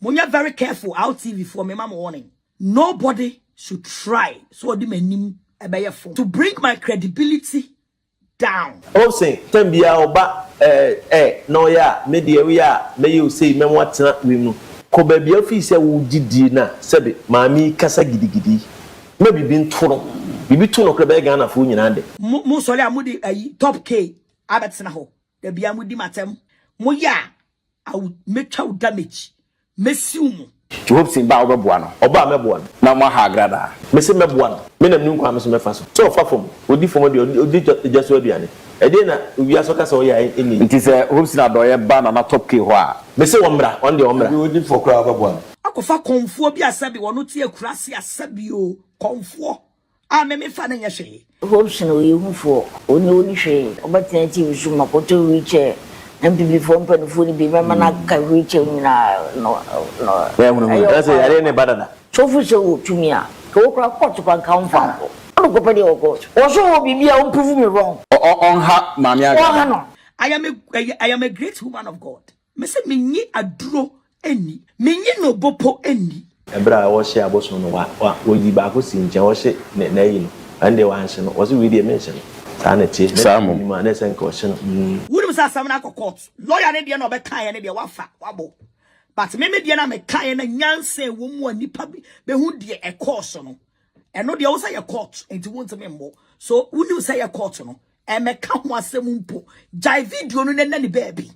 Munya very careful out TV for me mama warning. Nobody should try so di menim phone to bring my credibility down. Oh say tembia oba no ya media we ya me you say me watena we mu ko ba bia fi se wo gidi na sebe maami kasa gidigidi me bibi ntoro bibi to no krebe Ghana fo nyina de mu sole amudi top K abetsena ho da bia mudi matem mo ya I will make you damage mesium you hope sin ba obeboa no oba meboa no na mo ha Agradaa me se meboa no me nam nku am so mefa so fa fom odi fom de odi jeso aduane e dey na obi asoka se o ya eni nti se hope sin adoye ba na top K ho a me se wombra on de wombra odi for kra obeboa akofa konfuo bi asabi wono tie kurase asabi o konfuo a me fa na nyehwe hope sin o yehufo oni hwe obatia TV so makoto wiche MPB phone pen phone bi mama na ka wiche nyina no we hunu that's yare ne badada chofu se wo tumi a ko kra court pan kan fa ko go pedi o court o so wo bibia o prove me wrong on ha mami Agradaa I am a great woman of God me say menyi aduro eni menyi no bopo eni ebra wo hye aboso no wa yi ba ko sinje wo hye na yi no ande wa hye no wo se we dey mention sana tie ni ma na sen ko hye no wuru sa sam na court lawyer ne de na obeka ye ne de wafa wabo but me de na me kan na nyanse wo mu anipa be hu de e course no eno de wo say ye court enti won't me mbo so wunu say ye court no e me ka ho asem mpo jai video no na ni baby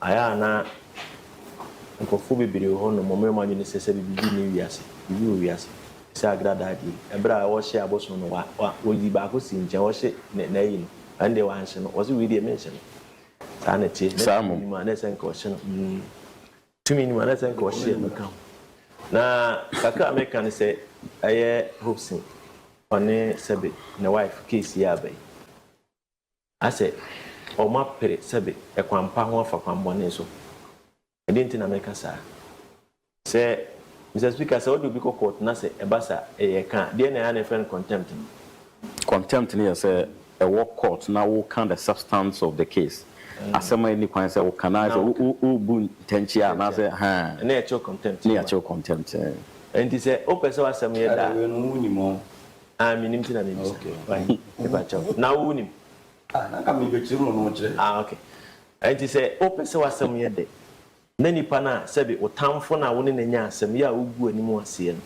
aya na nkofu bibiri ho no momre manyu ne sese bibi ni wiase bibi wiase se Agradaa di ebra wo hye aboso no wa yi ba ko sinje wo hye na yi no ande wa hye no wo se we dey mention sana tie ni ma na sen ko hye no tumi ni ma na sen ko hye no kan na kaka American se aye hopsin one sebe na wife case ya bai ase o ma pere sebe e kwampa ho afa kwambone so e didn't na make sa say Mr. Speaker say odu bi ko court na say e basa e kan dey na ya friend contempt ni say a work court na wo can the substance of the case asema ni kwan say wo kana say wo bu tenchia na say ha na e cho contempt and say o pese wa asem ye da we no unimo minim ti na me bisa okay e ba cho na wo unim na ka me be chiru no chire okay and say o pese wa asem ye de na nipa na sebe otamfo na wo ne nya asem ya ogu animu ase no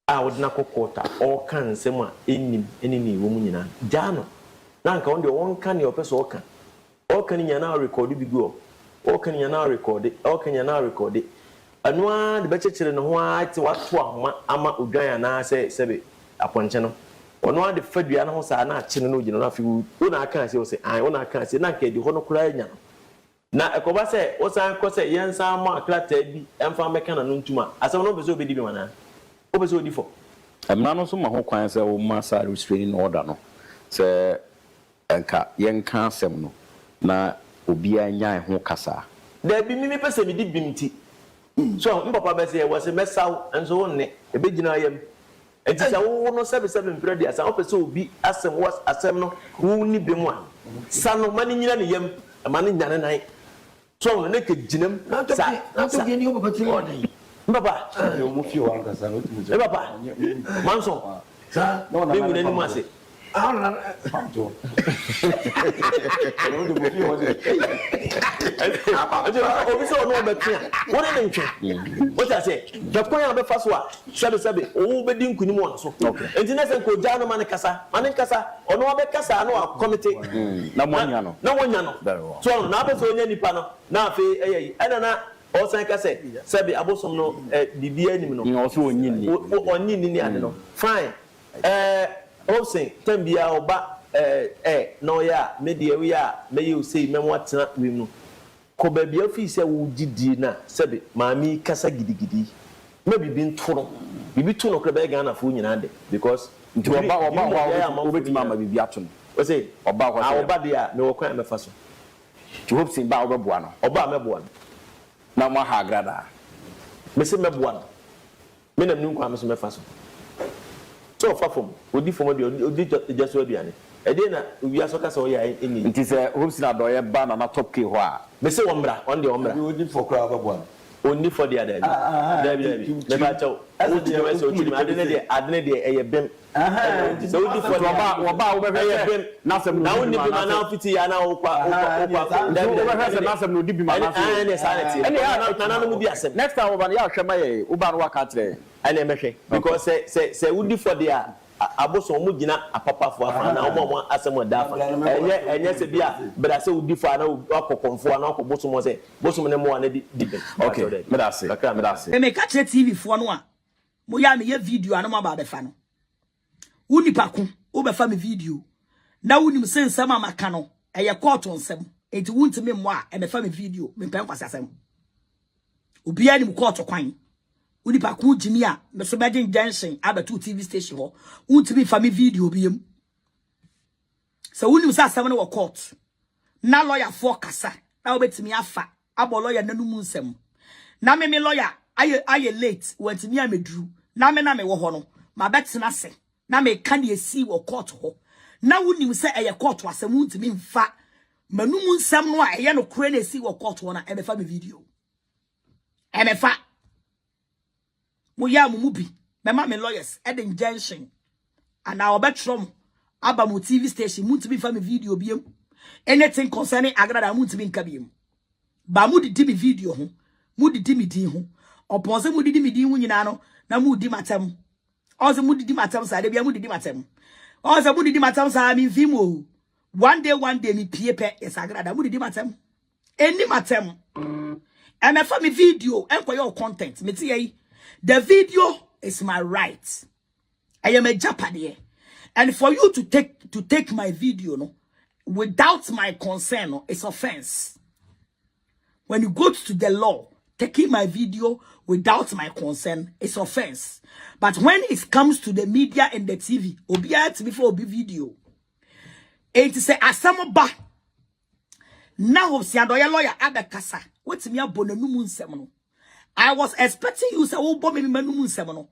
a wo na kokota o kan nsem a enini wo mu nyina jano na nka wonde won kan ne opeso o kan nya na record bi go o kan nya na record anu a de bechechere no ho a ti wato ahoma ama odwan na sebe aponche no ono a de fadua na ho sa na ache no gina na afi wo na kan se o se an wo na kan se na nka di ho no kura nya na ekoba se o san ko se yensa ma klata bi emfa meka na no ntuma asem no bezo obedi bi mana o bezo odi fo emna no so ma ho kwan se wo ma sa restraining order no se enka yenka asem no na obi anya ho kasa da bi mi pese mi di bimti so mpapa be se wo se mesaw enso wo ne e be gina yam enti sa wo no sebe mpredi asa o pese obi asem was asem no wo ni be mu a sa no mani nyina ne yam mani nyane nan so no ke jinam sa to bi ni o papa ti mo dan papa yo mu fi wan ka sa no ti mo papa manso sa no na na ni mu ase na panto no do mo fi o de obi so no be tia won ne ntwe what I say japon ya be fa so a sebe o be di nkuni mu so enti na se ko ja no man kasa ono be kasa no a committee na wonya no so na be so nya nipa no na afi eyi na o san kasa sebe abosom no bibia nim no o so onyini ni ade no fine Hopsin tambia oba no ya media we ya me you say me watena we mu ko ba bia fi se wo gidi na sebe maami kasa gidigidi me bibi ntoro bibi tu no krebe Ghana fo nyina de because nti oba obetima ma bibi ato no o say oba kwa say oba de a me wo kwan me fa so ti Hopsin ba obeboa no oba meboa no na mo ha Agradaa me se meboa no me nam nu kwa me so me fa so so far from odi from the odi just aduane e dey na wi asoka so ya eni nti se homes na do ye ba na top k ho a me se wombra on the wombra odi for crowd abon only for the other David never tell odi so chiri adene de eye bem so odi for oba wo be bem na sem na woni bi ma na fiti ya na wo kwa David wo be na sem no di bi ma na so ne sanity na no mu di asem next time oba ya hwe ma ye oba no waka kire ene mehwe because say odi for the aboso mu gina apapafo afa na omo asem da afa enye se bia bra se odi fo na akokonfo na akoboso mo se boso ne mo na di ben okay me da se me ka kire TV fo no a mo ya me ye video anu ma ba be fa no uni pako wo be fa me video na woni me sensam amaka no eye court onsem enti wuntime mo a e me fa me video me pen kwasa asem obi ani mu court kwan uni pako jimi a me so beje junction abetu TV station ho wuntime fa me video biem so woni musa asem no wo court na lawyer for kasa na obetimi afa abo lawyer nanu mu nsem na me lawyer aye late wantimi amedru na me wo ho no ma betena se na me ka ne esi wo court ho na woni se eye court asem wuntimi mfa manu mu nsem no a eye no kure na esi wo court ho na e me fa me video e me fa mo ya mu bi me ma me lawyers e den junction ana obetrom aba mo TV station wuntimi fa me video biem anything concerning Agradaa wuntimi nka biem ba mu di me video ho mu di me din ho oponse mu di me din ho nyina no na mu di matem oze mu di matem sa de bia mu di matem oze mu di matem sa mi fimo one day mi piepe is Agradaa mu di matem eni matem and me for me video enko your content me ti yi the video is my right. I am a Japanese, and for you to take my video no without my consent no, it's offense. When you go to the law, taking my video without my consent is offense. But when it comes to the media and the TV, obiya before obi video, it is a asamoba. Now si adoya lawyer abekasa. What's me abona numu nsem. I was expecting you say wo bo me numu nsem no.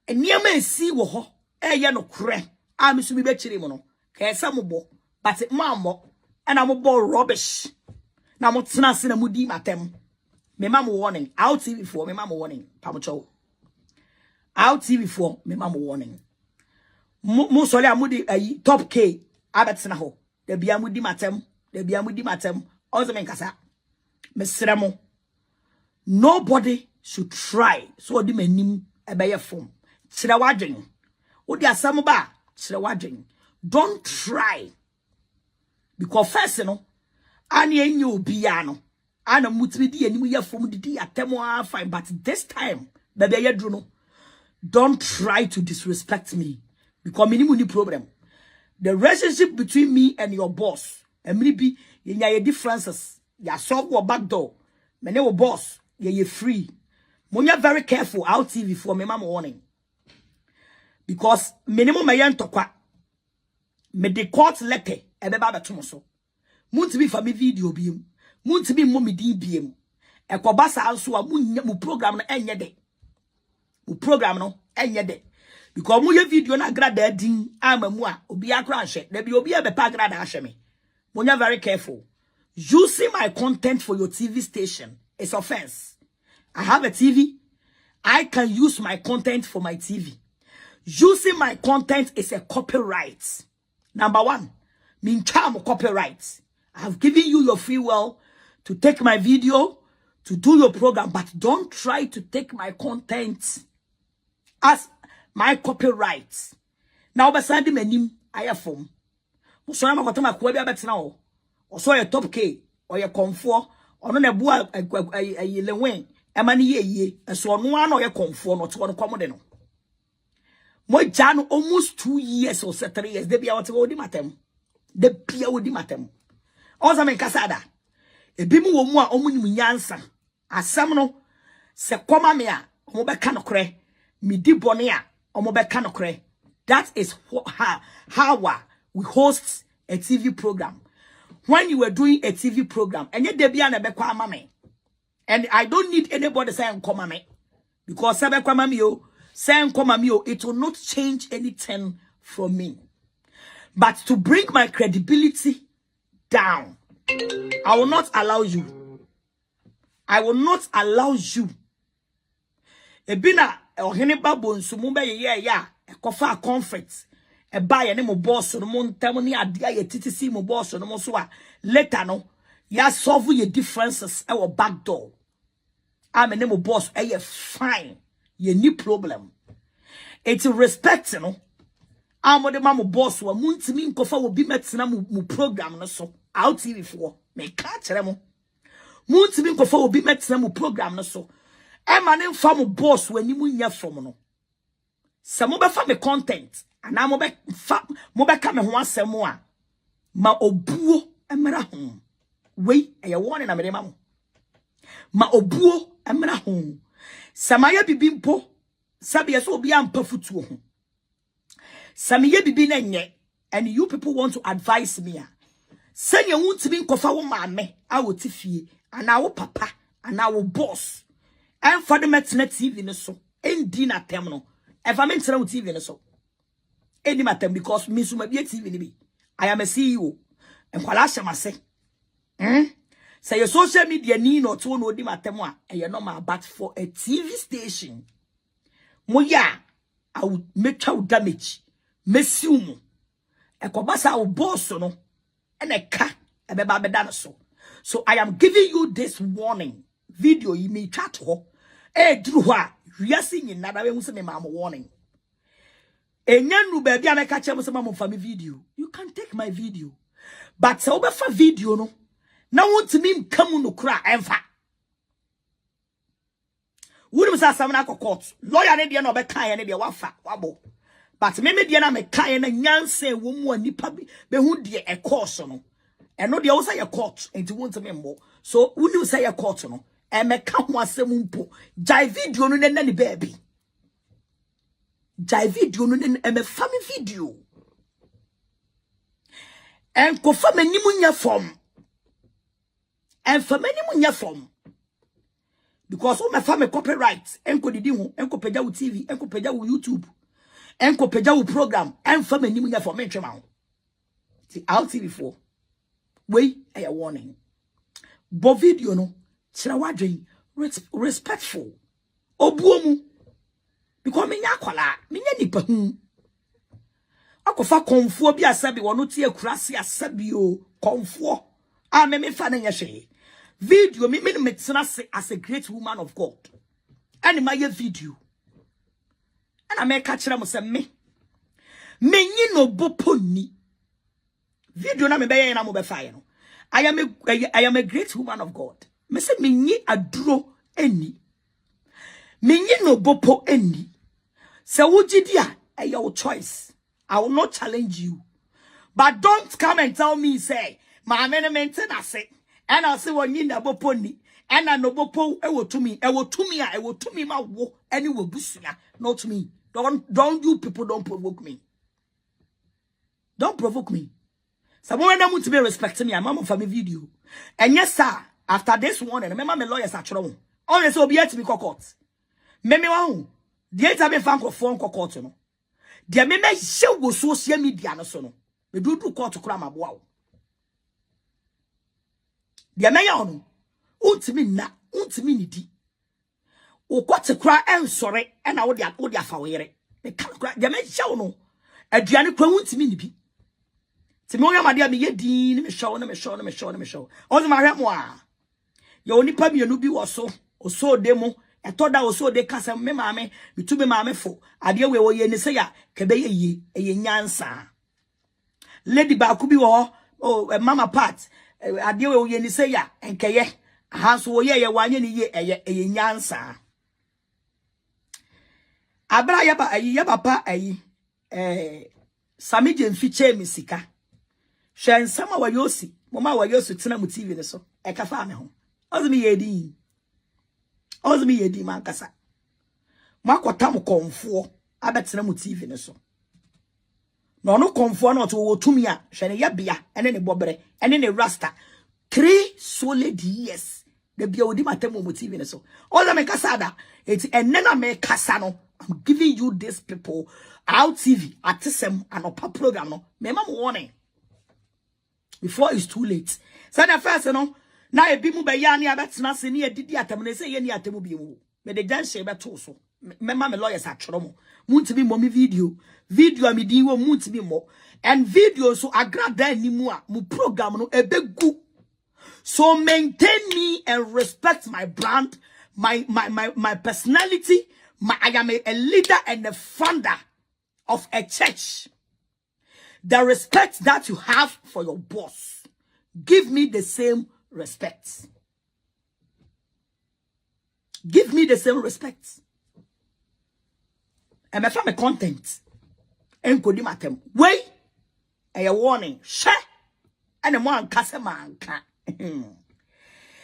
Eniema esi wo ho eye no kre. A me so bi be kire mo no. Ka esa mo bo, but mammo and am bo rubbish. Na mo tena se na mo di matem. Me ma mo warning. Out TV for me ma mo warning. Pamocho. Out TV for me ma mo warning. Mo sole amudi ayi top K abetena ho. De bia mo di matem. De bia mo di matem. Ozo men kasa. Me sremo. Nobody should try so di manim ebeye form. Chira wadwen. Odi asam ba, chira wadwen. Don't try. Because first no, ani enye obi ya no. Ana mutimi di enimu ya form di atemo fine, but this time baby ya dru no. Don't try to disrespect me because minimu ni problem. The relationship between me and your boss, and maybe ye differences. Ya solve your back door. Mene wo boss, ye free. Monya very careful out TV for me mama warning. Because minimum mayan tokwa. Me de court letter ebeba beto so. Muntibi for me video biem. Muntibi mo me di biem. Ekobasa anso a mu program no enye de. Mu program no enye de. Because mu ye video na Agradaa din amamu a obi akra hye. Na bi obi e be pa Agradaa hye me. Monya very careful. Using my content for your TV station is offense. I have a TV. I can use my content for my TV. Using my content is a copyright. Number one, mean charm copyright. I have given you your free will to take my video, to do your program, but don't try to take my content as my copyright. Now, by sending my name, I have form. So I'm going to my query about now. Or so a top K or your comfort or no bua a lewen. Emani ye, and so no one or your comfort not one common. My Jan almost 2 years or 3 years, they be out to go matem. The Pia would matem. Also, men casada. A bimu more omuni yansa. A samno se coma mea, omobe canocre, mi di bonia, omobe canocre. That is how we host a TV program. When you were doing a TV program, and yet there be an ebekwa mame, and I don't need anybody saying come mame, because sebekwa mame yo Saying come me, it will not change anything from me. But to bring my credibility down, I will not allow you. I will not allow you. Ebina ohene babo nsumumba ye kofa conference. E buy any mo boss no mo ntem ni ade aye titisi mo boss no mo so a later no ya solve your differences e wo back door. Am any mo boss e fine. Ye ni problem. It's respect no. Amode ma mo boss wa muntimi nkofa wo bi metena mo program no so. Out TV for me ka kire mo. Muntimi nkofa wo bi metena mo program no so. E ma ne mfa mo boss wani mu nya from no. Se mo be fa me content ana mo be ka me ho asem a ma obuo emra ho. Wei e ye wone na me ma mo. Ma obuo emra ho. Samaya bibi mpo sabi yeso obi ampa futuo ho. Samiye bibi na nye, and you people want to advise me. Send your wound to be kofa wo maame, I will tifie, and our papa, and our boss. And for the Metna TV no so, and dinner terminal. If I mention TV no so, any matter because Miss Mabia TV. I am a CEO, and Kwalasha must say, say your social media need not to know the matemwa, and you're not my but for a TV station. Moya, I would make you damage. Mesiumu ekobasa wo boss no ene ka ebeba beda so. So I am giving you this warning video you may chat ho dru ho a wiase nyina da we hu se me ma warning enyanu ba bia meka che mo se ma mo fa me video. You can take my video but se obefa video no na wontimi nkamu no kura emfa wuru sa sam na court lawyer ne de na obeka ye ne de wafa wabo. But me na me kae na nyanse wo mu anipa be hu de e course no. Eno de wo say court enti won te me mbo. So woni say court no. E me ka ho asem mpo. Jai video no na ni baby. Jai video no na e me fa me video. En ko fa manimu nya form. En fa manimu nya form. Because o me fa me copyright. En ko didi ho, en ko pagya wo TV, en ko pagya wo YouTube. Enko peja wo program emfa manim nya for me twema ho ti RTV for we a warning bo video no kira wadwen respectful obuomu because me nya kwala me nya nipa hu akofa konfuo bi asabi wono tie kurase asabi o konfuo a me fa na nya hwe video me tena se as a great woman of God and my video. And I make a chira mo se me nyi no boponi video na me be na mo be fire no. I am a great woman of God. Me say me nyi aduro eni. Me nyi no bopo eni. Se wugidi a your choice. I will not challenge you. But don't come and tell me say my maintain ase and I say won nyi na boponi and I no bopo e wo to me ma wo any wo busuya not me. Don't you people don't provoke me. Don't provoke me. Someone that want to be respecting me, I'm mama for me video. And yes, sir, after this one, remember my lawyers are trouble. Only so be yet to be court. Meme wa the enter me fan phone court no. The meme show go social media no so no. Me do court to kra maboa. The me ya no. Untimi nidi. O kwate kra ensore e na wo de afa wo yere me kan kra de me hyew no aduane kwa wuntimi ni bi ti me oyamade a me yedi ni me hyew o ze ma hwe mo a ye oni pa mienu bi wo so o so de mo e to da o so de kasa me maame me tu me maame fo ade we wo ye ni se ya ke be ye ye nyansa lady ba ku bi wo o mama pat ade we wo ye ni se ya enkeye ha so wo ye wanye ni ye nyansa. Abra ya papa sami je mfiche misika hwe nsama wa yosi mama wa yosi tena mu TV ne so e ka fa me ho ozumi yedi man kasa makota mu konfo abetena mu TV ne so no no konfo na to wo tumi a hwe ne ya bia ene ne bobre ene ne rasta 3 solid years the bia odi matem mu TV ne so ozumi kasa da eti enne na me kasa no I'm giving you these people RTV at some and upper program no. Me mama warning before it's too late. So the first no na e bi mu be ya ne abetena se ne adidi atam ne se ye ne atam bi mu. Me de janse beto so. Me ma me lawyers atworo mo. Muntimi mo me video am di wo muntimi mo. And video so Agradaa ni mu a mu program no ebegu. So maintain me and respect my brand, my personality. I am a leader and a founder of a church. The respect that you have for your boss, give me the same respect. Give me the same respect. And my family content. And could matem. Wait, a warning. Share and a man casamanka.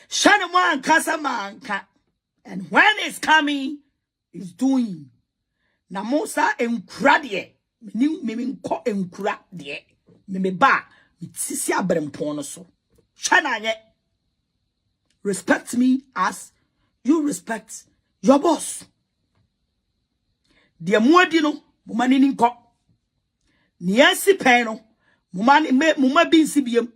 Share a man casamanka. And when it's coming, it's doing. Namosa enkradie. Mimi ko enkradie. Mimi ba. Mitisi abrempono so. Shana ye. Respect me as you respect your boss. Dear Muadino, Mumani Ninko. Niansi Peno, Muma bin Sibium.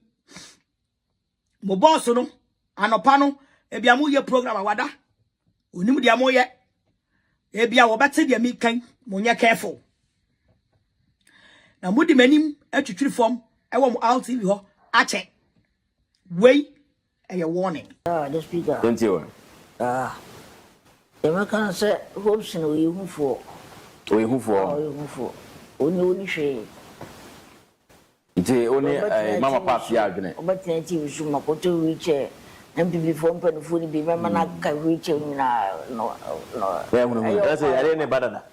Mobosono, Anopano, Ebiamu ye program awada. Unimu diamo ye. Ebia wabate dia mi kan, munya careful. Na mudi menim etwitwiri form ewo mo RTV ho ache. Wait, a warning. The speaker. Don't you? The man say hopes no you for. We who for? You for. Only she. Only Mama Pass Yagne. But TV should not go to reach MPB form pen food be man can reach no. That's it. I didn't better.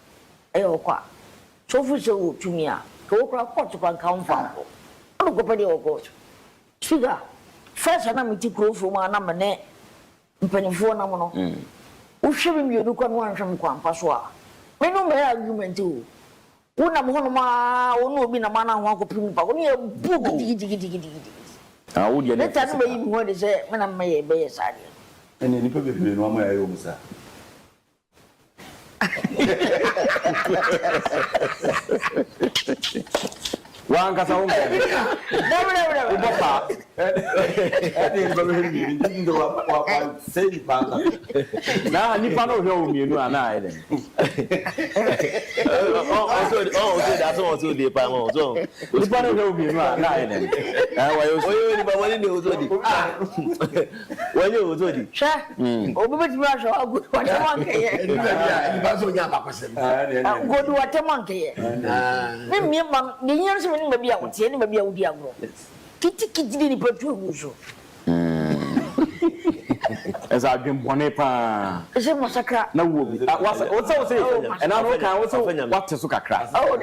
Qua. So for so to me, go across to come from. I don't go pay your coach. Sugar. First, I'm going to go for my number. Pennyphone, I'm on. Who should be you look on one from Quampaswa? We know my argument too. One of my own be a man and walk up in only a book. I would you let me what is it when I may be a side. And then you put me one way over, sir. One cast of Never. now, Nipano home, you know, and I then. Oh, that's also the Pamo. So, Nipano home, you know, and I then. When you was ready. Sure. Over Russia, I'll go to what a monkey. Go to what a monkey. The years when maybe I would say, maybe I would be a girl. Kitty didn't put you. As I've been one epa. Is it massacre? No, what's also and I don't know also what to suka crass. Oh,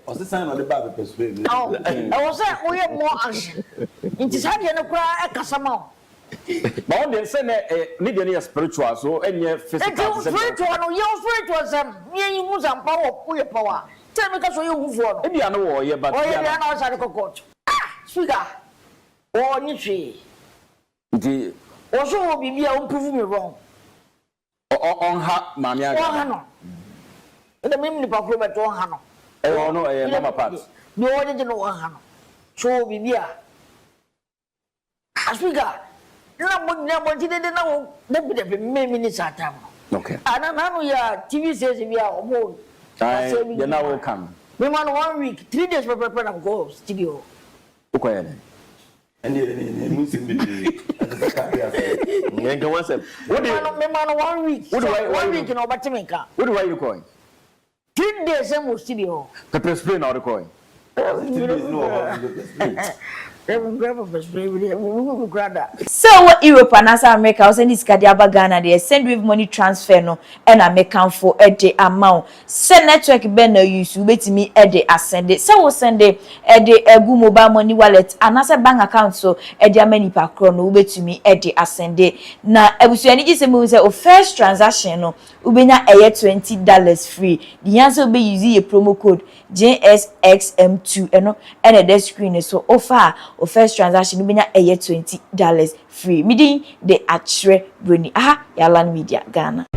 What's the sign on the Bible perspective? Oh, I was saying we have more action. It is hard to cry a casamo. But they say need spiritual so any physical. Spiritual, your spiritual, you use some power. Tell me because you move on. Maybe I know yeah, but you are outside the court. Speaker. Oh, Nichi. The also will be able to prove me wrong. On her, Mamma. Oh, the memory of Robert Ohano. Oh, no, I am a part. No one didn't know Ohano. So be here. Speaker. No, didn't know that would have been many minutes at time. Okay. And I know your TV says we are home. You now will come. We want 1 week, 3 days for prepare and go studio. Okay. And Muslim What do you man 1 week? What do I 1 week in Obatimeka? What do you coin? 3 days in studio. The press or the coin. So what Europe and as America was in this Kadiaba Ghana they send with money transfer no and I make count for a day amount. Send network ben no use wait me a day ascend it. So we send a day a good mobile money wallet and as a bank account so a day many per chrono wait to me a day ascend it. Now I was any just say first transaction no ubenya $20 free. The answer be using a promo code JSXM2 and a screen so offer o first transaction no benya $20 free. Meaning they atre broni. Aha, Yalan Media Ghana.